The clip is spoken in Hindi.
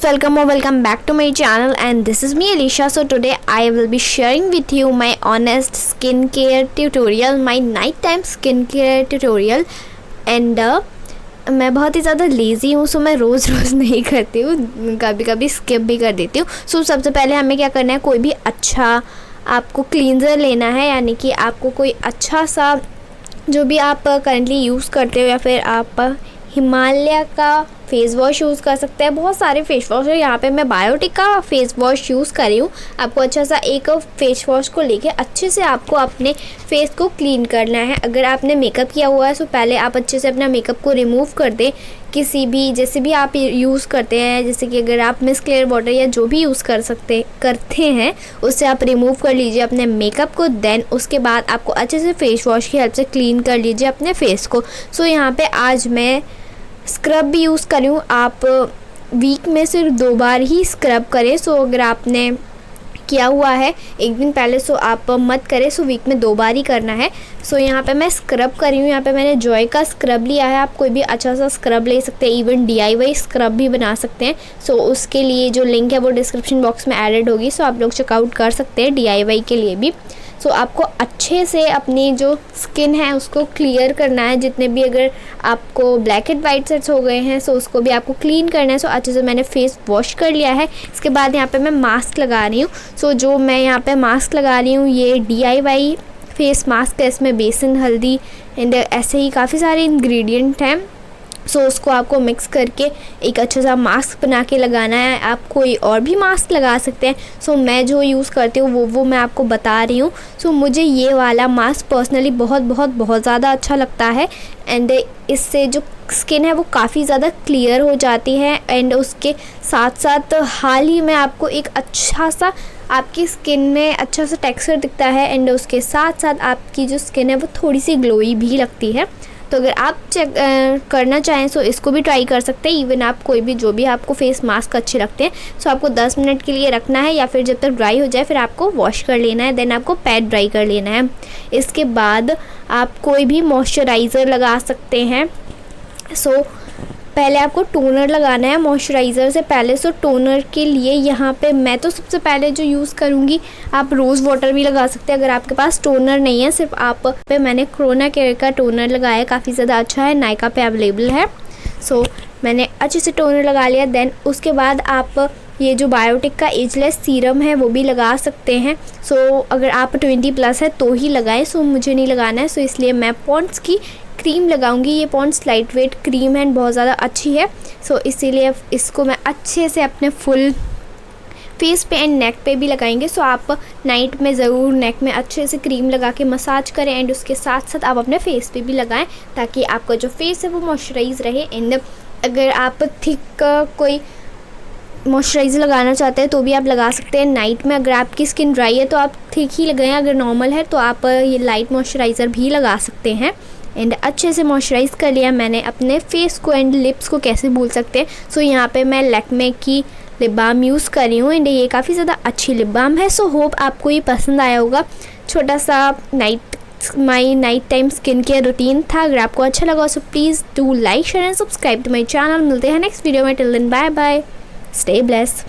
welcome or welcome back to my channel, and this is me Alisha. So today I will be sharing with you my honest skincare tutorial, my nighttime skincare tutorial. And मैं बहुत ही ज़्यादा लेज़ी हूँ, सो मैं रोज़ नहीं करती हूँ, कभी कभी स्किप भी कर देती हूँ. सो सबसे पहले हमें क्या करना है, कोई भी अच्छा आपको क्लींजर लेना है, यानी कि आपको कोई अच्छा सा जो भी आप करंटली यूज़ करते हो, या फिर आप हिमालय का फेस वॉश यूज़ कर सकते हैं. बहुत सारे फेस वॉश है, यहाँ पे मैं बायोटिक का फेस वॉश यूज़ कर रही हूँ. आपको अच्छा सा एक फेस वॉश को लेके अच्छे से आपको अपने फेस को क्लीन करना है. अगर आपने मेकअप किया हुआ है तो पहले आप अच्छे से अपना मेकअप को रिमूव कर दें. किसी भी जैसे भी आप यूज़ करते हैं, जैसे कि अगर आप मिस क्लियर वाटर या जो भी यूज़ करते हैं उससे आप रिमूव कर लीजिए अपने मेकअप को. देन उसके बाद आपको अच्छे से फेस वॉश की हेल्प से क्लीन कर लीजिए अपने फेस को. सो यहाँ पे आज मैं स्क्रब भी यूज़ कर रही हूँ. आप वीक में सिर्फ 2 बार ही स्क्रब करें. सो अगर आपने किया हुआ है एक दिन पहले, सो आप मत करें. सो वीक में 2 बार ही करना है. सो यहाँ पे मैं स्क्रब कर रही हूँ. यहाँ पे मैंने जॉय का स्क्रब लिया है. आप कोई भी अच्छा सा स्क्रब ले सकते हैं, इवन DIY स्क्रब भी बना सकते हैं. सो उसके लिए जो लिंक है वो डिस्क्रिप्शन बॉक्स में एडेड होगी. सो आप लोग चेकआउट कर सकते हैं DIY के लिए भी. सो आपको अच्छे से अपनी जो स्किन है उसको क्लियर करना है. जितने भी अगर आपको ब्लैक एंड वाइट सेट्स हो गए हैं, सो उसको भी आपको क्लीन करना है. सो अच्छे से मैंने फेस वॉश कर लिया है. इसके बाद यहाँ पे मैं मास्क लगा रही हूँ. सो जो मैं यहाँ पे मास्क लगा रही हूँ ये DIY फेस मास्क है. इसमें बेसन, हल्दी एंड ऐसे ही काफ़ी सारे इंग्रेडिएंट हैं. सो उसको आपको मिक्स करके एक अच्छा सा मास्क बना के लगाना है. आप कोई और भी मास्क लगा सकते हैं. सो मैं जो यूज़ करती हूँ वो मैं आपको बता रही हूँ. सो मुझे ये वाला मास्क पर्सनली बहुत ज़्यादा अच्छा लगता है. एंड इससे जो स्किन है वो काफ़ी ज़्यादा क्लियर हो जाती है. एंड उसके साथ साथ हाल ही में आपको एक अच्छा सा आपकी स्किन में अच्छा सा टेक्सचर दिखता है. एंड उसके साथ साथ आपकी जो स्किन है वो थोड़ी सी ग्लोई भी लगती है. तो अगर आप चेक करना चाहें तो इसको भी ट्राई कर सकते हैं. इवन आप कोई भी जो भी आपको फेस मास्क अच्छे लगते हैं, सो आपको 10 मिनट के लिए रखना है, या फिर जब तक ड्राई हो जाए फिर आपको वॉश कर लेना है. देन आपको पैड ड्राई कर लेना है. इसके बाद आप कोई भी मॉइस्चराइज़र लगा सकते हैं. सो पहले आपको टोनर लगाना है मॉइस्चराइज़र से पहले. सो टोनर के लिए यहाँ पे मैं तो सबसे पहले जो यूज़ करूँगी, आप रोज़ वाटर भी लगा सकते हैं अगर आपके पास टोनर नहीं है. सिर्फ आप पे मैंने कोरोना केयर का टोनर लगाया, काफ़ी ज़्यादा अच्छा है, नायका पे अवेलेबल है. सो मैंने अच्छे से टोनर लगा लिया. देन उसके बाद आप ये जो बायोटिक का एजलेस सीरम है वो भी लगा सकते हैं. सो अगर आप 20+ है तो ही लगाएं. सो मुझे नहीं लगाना है, सो इसलिए मैं पॉन्ड्स की क्रीम लगाऊंगी. ये पॉन्ड्स लाइट वेट क्रीम है, बहुत ज़्यादा अच्छी है. सो इसीलिए इसको मैं अच्छे से अपने फुल फेस पे एंड नेक पे भी लगाएंगे. सो आप नाइट में ज़रूर नेक में अच्छे से क्रीम लगा के मसाज करें. एंड उसके साथ साथ आप अपने फेस पे भी लगाएं ताकि आपका जो फेस है वो मॉइस्चराइज रहे. एंड अगर आप थिक कोई मॉइस्चराइज़र लगाना चाहते हैं तो भी आप लगा सकते हैं नाइट में. अगर आपकी स्किन ड्राई है तो आप ठीक ही लगाएं, अगर नॉर्मल है तो आप ये लाइट मॉइस्चराइज़र भी लगा सकते हैं. एंड अच्छे से मॉइस्चराइज़ कर लिया मैंने अपने फेस को. एंड लिप्स को कैसे भूल सकते हैं. सो यहाँ पे मैं लैक्मे की लिप बाम यूज़ कर रही हूँ. एंड ये काफ़ी ज़्यादा अच्छी लिप बाम है. सो होप आपको ये पसंद आया होगा. छोटा सा my night time skin care routine था. अगर आपको अच्छा लगा so please do like, share and subscribe to my channel. मिलते हैं नेक्स्ट वीडियो में. Till then bye bye, stay blessed.